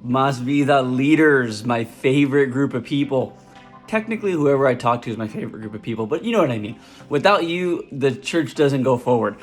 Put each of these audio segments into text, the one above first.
MasVida leaders, my favorite group of people. Technically, whoever I talk to is my favorite group of people, but you know what I mean. Without you, the church doesn't go forward.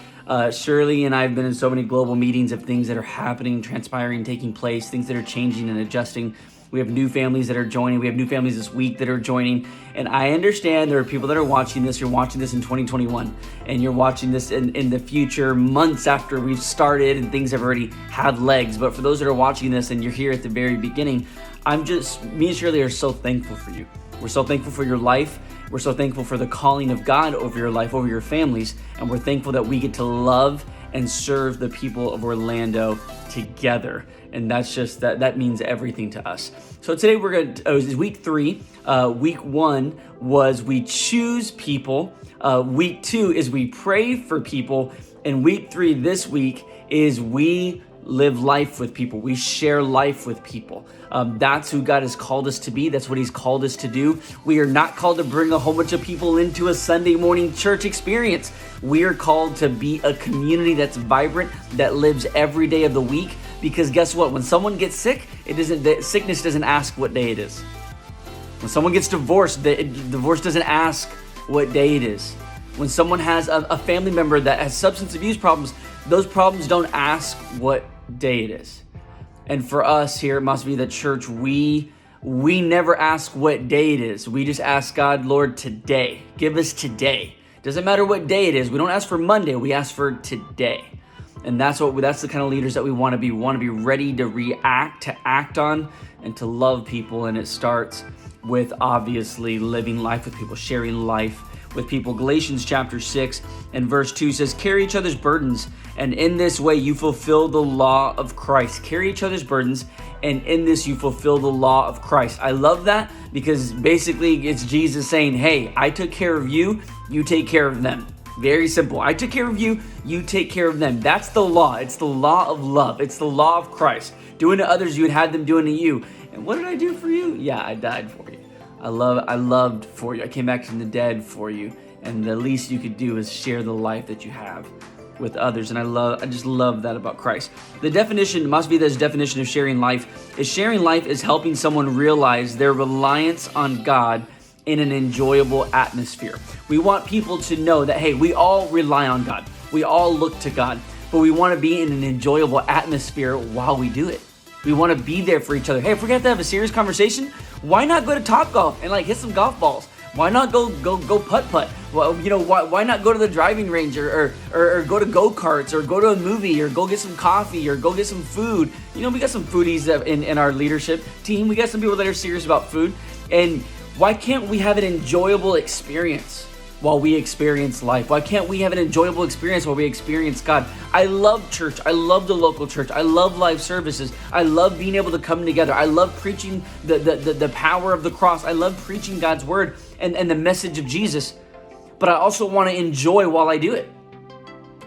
Shirley and I have been in so many global meetings of things that are happening, transpiring, taking place, things that are changing and adjusting. We have new families that are joining. We have new families this week that are joining. And I understand there are people that are watching this. You're watching this in 2021, and you're watching this in the future, months after we've started and things have already had legs. But for those that are watching this and you're here at the very beginning, me and Shirley are so thankful for you. We're so thankful for your life. We're so thankful for the calling of God over your life, over your families. And we're thankful that we get to love and serve the people of Orlando together. And that means everything to us. So today it was week 3. Week 1 was we choose people. Week 2 is we pray for people. And week 3 this week is we live life with people. We share life with people. That's who God has called us to be. That's what he's called us to do. We are not called to bring a whole bunch of people into a Sunday morning church experience. We are called to be a community that's vibrant, that lives every day of the week. Because guess what? When someone gets sick, sickness doesn't ask what day it is. When someone gets divorced, divorce doesn't ask what day it is. When someone has a family member that has substance abuse problems, those problems don't ask what day it is. And for us here at MasVida Church, we never ask what day it is. We just ask God, Lord, today. Give us today. Doesn't matter what day it is. We don't ask for Monday. We ask for today. And that's the kind of leaders that we want to be. We want to be ready to react, to act on, and to love people. And it starts with obviously living life with people, sharing life with people. Galatians chapter 6 and verse 2 says, carry each other's burdens, and in this way you fulfill the law of Christ. Carry each other's burdens, and in this you fulfill the law of Christ. I love that because basically it's Jesus saying, hey, I took care of you, you take care of them. Very simple. I took care of you, you take care of them. That's the law. It's the law of love. It's the law of Christ. Doing to others, you would have them doing to you. And what did I do for you? Yeah, I died for you. I loved for you. I came back from the dead for you. And the least you could do is share the life that you have with others. And I just love that about Christ. The definition, MasVida's definition of sharing life is helping someone realize their reliance on God in an enjoyable atmosphere. We want people to know that, hey, we all rely on God. We all look to God, but we want to be in an enjoyable atmosphere while we do it. We want to be there for each other. Hey, if we're going to have a serious conversation, why not go to Topgolf and hit some golf balls? Why not go putt-putt? Well, why not go to the driving range or go to go-karts or go to a movie or go get some coffee or go get some food? We got some foodies in our leadership team. We got some people that are serious about food. And why can't we have an enjoyable experience while we experience life? Why can't we have an enjoyable experience while we experience God? I love church. I love the local church. I love live services. I love being able to come together. I love preaching the power of the cross. I love preaching God's word and the message of Jesus. But I also want to enjoy while I do it.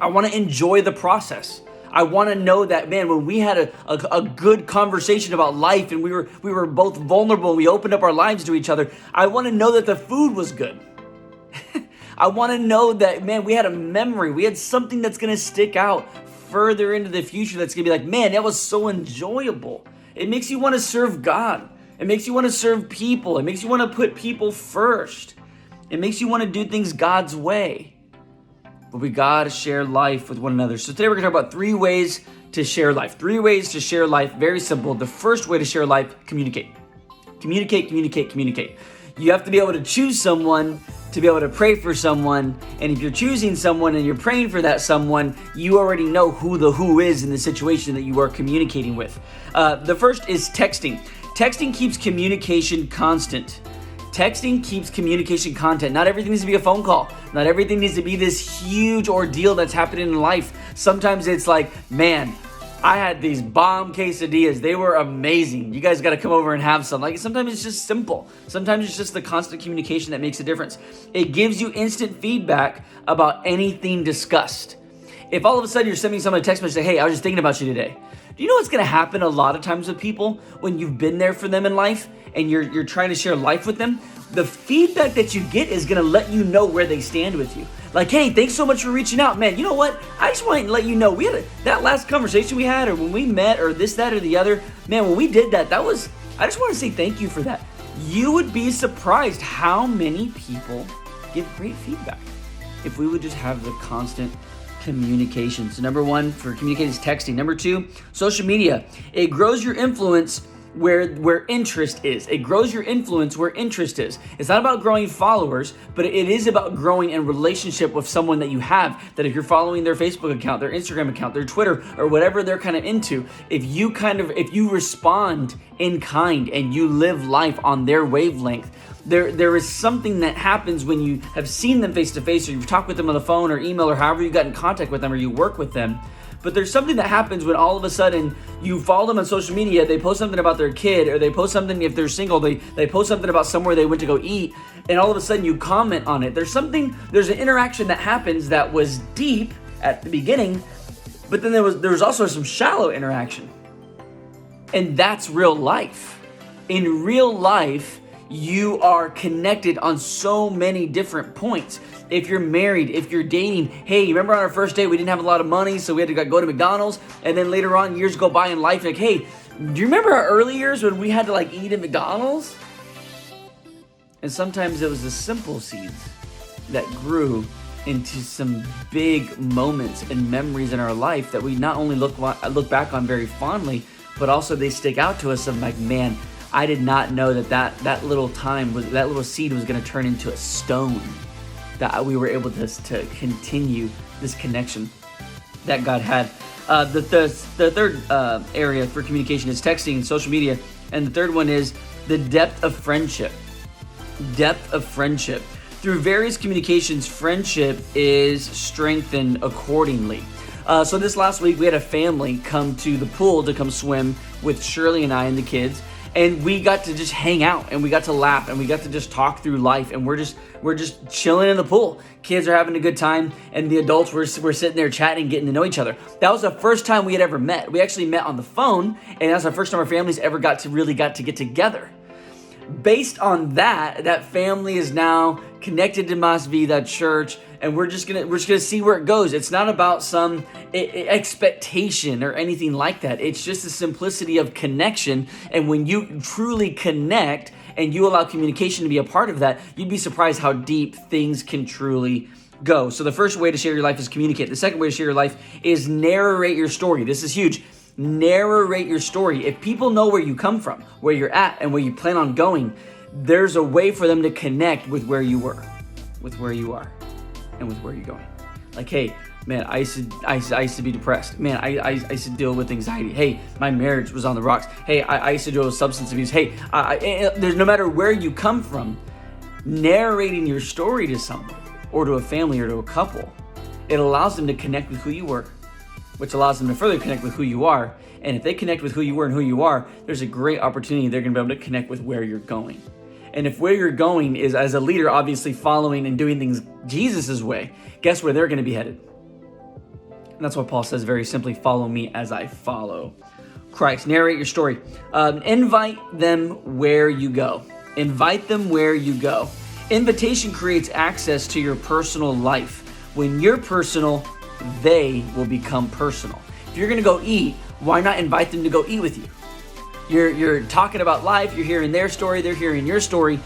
I want to enjoy the process. I want to know that, man, when we had a good conversation about life and we were both vulnerable and we opened up our lives to each other, I want to know that the food was good. I want to know that, man, we had a memory. We had something that's going to stick out further into the future that's going to be like, man, that was so enjoyable. It makes you want to serve God. It makes you want to serve people. It makes you want to put people first. It makes you want to do things God's way. But we got to share life with one another. So today we're going to talk about 3 ways to share life. 3 ways to share life. Very simple. The first way to share life, communicate. Communicate. You have to be able to choose someone to be able to pray for someone. And if you're choosing someone and you're praying for that someone, you already know who the who is in the situation that you are communicating with. The first is texting. Texting keeps communication constant. Texting keeps communication content. Not everything needs to be a phone call. Not everything needs to be this huge ordeal that's happening in life. Sometimes it's like, man, I had these bomb quesadillas. They were amazing. You guys got to come over and have some. Sometimes it's just simple. Sometimes it's just the constant communication that makes a difference. It gives you instant feedback about anything discussed. If all of a sudden you're sending someone a text message, say, hey, I was just thinking about you today. Do you know what's going to happen a lot of times with people when you've been there for them in life and you're trying to share life with them? The feedback that you get is going to let you know where they stand with you. Like, hey, thanks so much for reaching out. Man, you know what? I just want to let you know, we had that last conversation we had, or when we met, or this, that, or the other. Man, when we did that, I just want to say thank you for that. You would be surprised how many people give great feedback if we would just have the constant communication. So number one for communicating is texting. Number two, social media. It grows your influence where interest is. It grows your influence where interest is. It's not about growing followers, but it is about growing in relationship with someone that you have, that if you're following their Facebook account, their Instagram account, their Twitter, or whatever they're kind of into, if you respond in kind and you live life on their wavelength, there is something that happens when you have seen them face to face, or you've talked with them on the phone or email, or however you got in contact with them, or you work with them. But there's something that happens when all of a sudden you follow them on social media, they post something about their kid, or they post something, if they're single, they post something about somewhere they went to go eat, and all of a sudden you comment on it. There's an interaction that happens that was deep at the beginning, but then there was also some shallow interaction. And that's real life. In real life, you are connected on so many different points. If you're married, if you're dating, hey, you remember on our first date, we didn't have a lot of money, so we had to go to McDonald's, and then later on, years go by in life, like, hey, do you remember our early years when we had to eat at McDonald's? And sometimes it was the simple seeds that grew into some big moments and memories in our life that we not only look back on very fondly, but also they stick out to us of like, man, I did not know that little seed was going to turn into a stone, that we were able to continue this connection that God had. The third area for communication is texting and social media. And the third one is the depth of friendship. Depth of friendship. Through various communications, friendship is strengthened accordingly. So this last week, we had a family come to the pool to come swim with Shirley and I and the kids. And we got to just hang out, and we got to laugh, and we got to just talk through life, and we're just chilling in the pool. Kids are having a good time, and the adults were sitting there chatting and getting to know each other. That was the first time we had ever met. We actually met on the phone, and that's the first time our families ever got to get together. Based on that family is now connected to MasVida Church, and we're just gonna see where it goes. It's not about some expectation or anything like that. It's just the simplicity of connection. And when you truly connect and you allow communication to be a part of that, you'd be surprised how deep things can truly go. So the first way to share your life is communicate. The second way to share your life is narrate your story. This is huge. Narrate your story. If people know where you come from, where you're at, and where you plan on going, there's a way for them to connect with where you were, with where you are, and with where you're going. Like, hey, man, I used to be depressed. Man, I used to deal with anxiety. Hey, my marriage was on the rocks. Hey, I used to deal with substance abuse. Hey, there's no matter where you come from, narrating your story to someone, or to a family, or to a couple, it allows them to connect with who you were, which allows them to further connect with who you are. And if they connect with who you were and who you are, there's a great opportunity they're going to be able to connect with where you're going. And if where you're going is, as a leader, obviously following and doing things Jesus' way, guess where they're going to be headed? And that's what Paul says very simply, follow me as I follow Christ. Narrate your story. Invite them where you go. Invite them where you go. Invitation creates access to your personal life. When you're personal, they will become personal. If you're going to go eat, why not invite them to go eat with you? You're talking about life, you're hearing their story, they're hearing your story.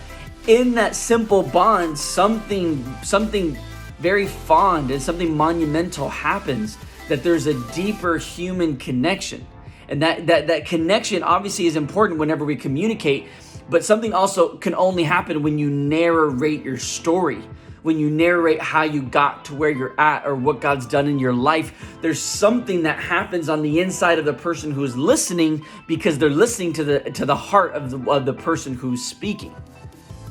In that simple bond, something very fond and something monumental happens, that there's a deeper human connection. And that connection obviously is important whenever we communicate, but something also can only happen when you narrate your story. When you narrate how you got to where you're at, or what God's done in your life, there's something that happens on the inside of the person who's listening, because they're listening to the heart of the person who's speaking.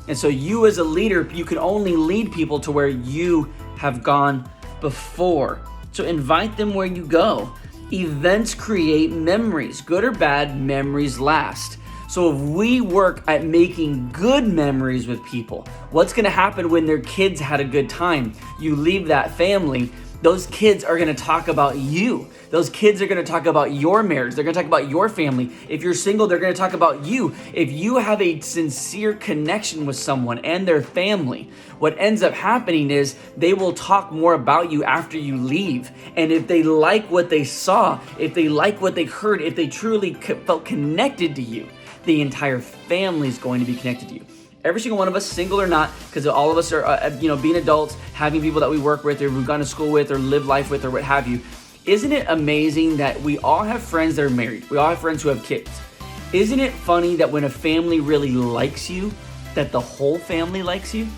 And so you as a leader, you can only lead people to where you have gone before. So invite them where you go. Events create memories. Good or bad, memories last. So if we work at making good memories with people, what's going to happen when their kids had a good time? You leave that family, those kids are going to talk about you. Those kids are going to talk about your marriage. They're going to talk about your family. If you're single, they're going to talk about you. If you have a sincere connection with someone and their family, what ends up happening is they will talk more about you after you leave. And if they like what they saw, if they like what they heard, if they truly felt connected to you, the entire family is going to be connected to you. Every single one of us, single or not, because all of us are, being adults, having people that we work with or we've gone to school with or live life with or what have you. Isn't it amazing that we all have friends that are married? We all have friends who have kids. Isn't it funny that when a family really likes you, that the whole family likes you?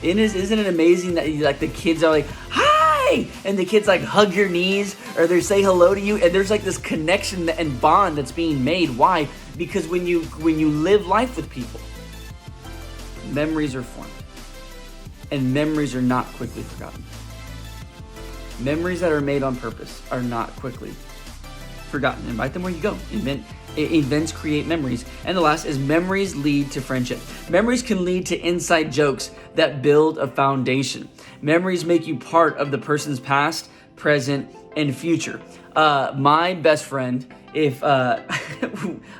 Isn't it amazing that like the kids are like, hi, and the kids like hug your knees or they say hello to you, and there's like this connection and bond that's being made. Why? Because when you live life with people, memories are formed, and memories are not quickly forgotten. Memories that are made on purpose are not quickly forgotten. Invite them where you go. Events create memories. And the last is memories lead to friendship. Memories can lead to inside jokes that build a foundation. Memories make you part of the person's past, present, and future. My best friend, if I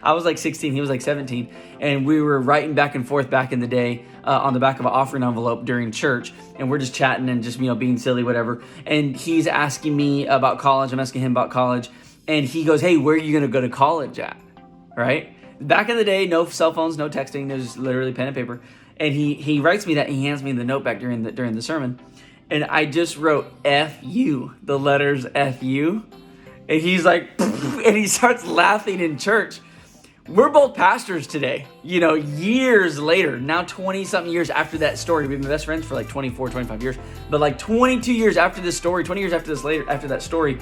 was like 16, he was like 17, and we were writing back and forth back in the day on the back of an offering envelope during church, and we're just chatting and just being silly, whatever. And he's asking me about college. I'm asking him about college, and he goes, "Hey, where are you gonna go to college at?" Right? Back in the day, no cell phones, no texting. There's literally pen and paper. And he writes me that, and he hands me the note back during the sermon, and I just wrote F-U, the letters F-U. And he's like, and he starts laughing in church. We're both pastors today, years later, now 20 something years after that story. We've been best friends for like 24, 25 years, but like 22 years after this story, 20 years after that story,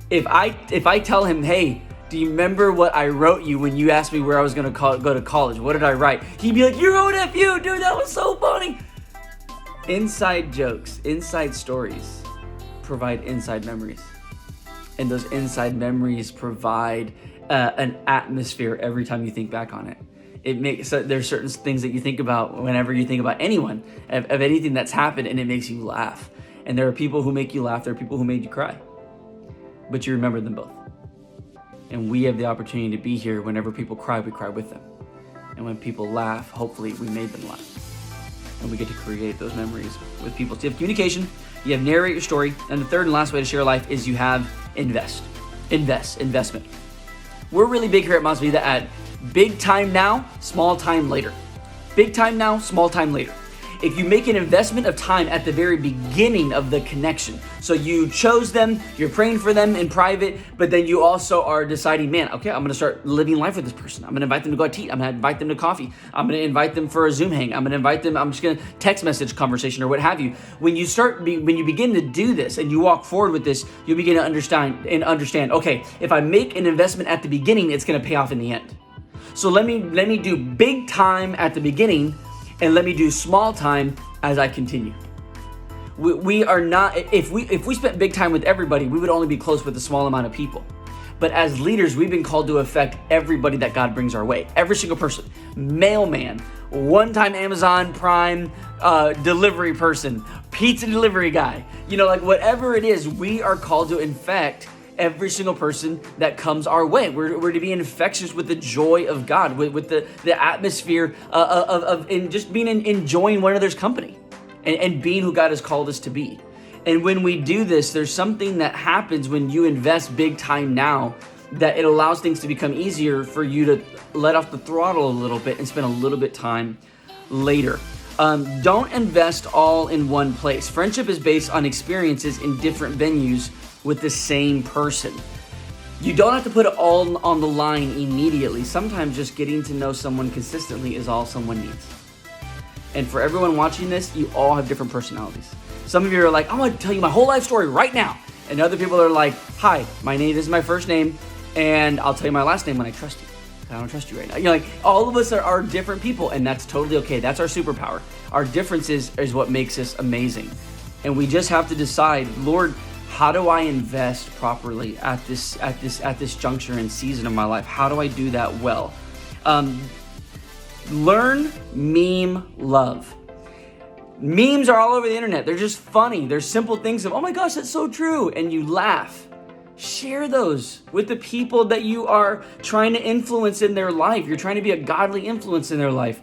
if I tell him, "Hey, do you remember what I wrote you when you asked me where I was going to go to college? What did I write?" He'd be like, "You wrote F-U, dude, that was so funny." Inside jokes, inside stories provide inside memories. And those inside memories provide an atmosphere every time you think back on it. It makes there's certain things that you think about whenever you think about anyone, of anything that's happened, and it makes you laugh. And there are people who make you laugh. There are people who made you cry. But you remember them both. And we have the opportunity to be here. Whenever people cry, we cry with them. And when people laugh, hopefully we made them laugh. And we get to create those memories with people. So you have communication, you have narrate your story, and the third and last way to share life is you have investment. We're really big here at MasVida at big time now, small time later. Big time now, small time later. If you make an investment of time at the very beginning of the connection, so you chose them, you're praying for them in private, but then you also are deciding, man, okay, I'm gonna start living life with this person. I'm gonna invite them to go out to eat. I'm gonna invite them to coffee. I'm gonna invite them for a Zoom hang. I'm gonna invite them, I'm just gonna text message conversation or what have you. When you begin to do this and you walk forward with this, you begin to understand, okay, if I make an investment at the beginning, it's gonna pay off in the end. So let me do big time at the beginning, and let me do small time as I continue. We are not, if we spent big time with everybody, we would only be close with a small amount of people. But as leaders, we've been called to affect everybody that God brings our way. Every single person. Mailman, one-time Amazon Prime delivery person, pizza delivery guy. Whatever it is, we are called to infect every single person that comes our way. We're to be infectious with the joy of God, with the atmosphere of just enjoying one another's company and being who God has called us to be. And when we do this, there's something that happens when you invest big time now, that it allows things to become easier for you to let off the throttle a little bit and spend a little bit time later. Don't invest all in one place. Friendship is based on experiences in different venues with the same person. You don't have to put it all on the line immediately. Sometimes just getting to know someone consistently is all someone needs. And for everyone watching this, you all have different personalities. Some of you are like, "I want to tell you my whole life story right now." And other people are like, "Hi, this is my first name, and I'll tell you my last name when I trust you. I don't trust you right now." All of us are different people, and that's totally okay. That's our superpower. Our differences is what makes us amazing. And we just have to decide, Lord, how do I invest properly at this juncture and season of my life? How do I do that well? Learn, meme, love. Memes are all over the internet. They're just funny. They're simple things of, oh my gosh, that's so true. And you laugh. Share those with the people that you are trying to influence in their life. You're trying to be a godly influence in their life.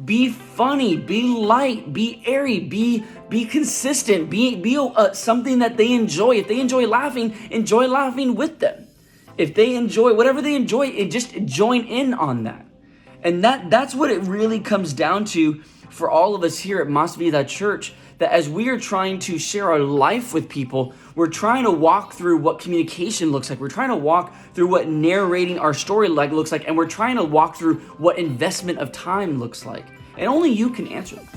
Be funny, be light, be airy, be consistent, be something that they enjoy. If they enjoy laughing with them. If they enjoy whatever they enjoy, just join in on that. And that's what it really comes down to for all of us here at MasVida Church, that as we are trying to share our life with people, we're trying to walk through what communication looks like. We're trying to walk through what narrating our story looks like, and we're trying to walk through what investment of time looks like. And only you can answer that.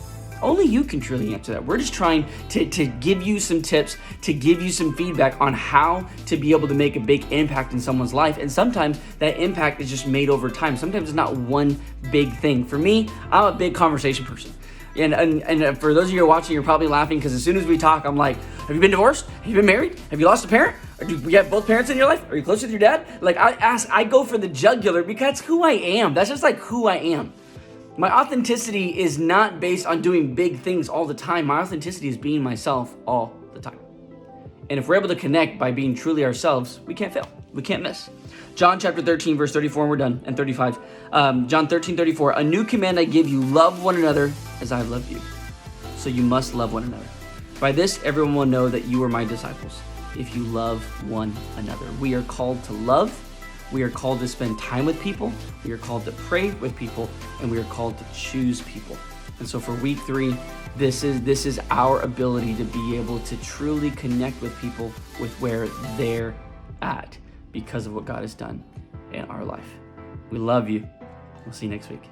Only you can truly answer that. We're just trying to give you some tips, to give you some feedback on how to be able to make a big impact in someone's life. And sometimes that impact is just made over time. Sometimes it's not one big thing. For me, I'm a big conversation person. And for those of you who are watching, you're probably laughing because as soon as we talk, I'm like, have you been divorced? Have you been married? Have you lost a parent? Or do you have both parents in your life? Are you close with your dad? Like I go for the jugular because that's who I am. That's just like who I am. My authenticity is not based on doing big things all the time. My authenticity is being myself all the time. And if we're able to connect by being truly ourselves, we can't fail. We can't miss. John chapter 13, verse 34, and we're done, and 35. John 13, 34, a new command I give you, love one another as I love you. So you must love one another. By this, everyone will know that you are my disciples, if you love one another. We are called to love. We are called to spend time with people. We are called to pray with people, and we are called to choose people. And so for week 3, this is our ability to be able to truly connect with people with where they're at because of what God has done in our life. We love you. We'll see you next week.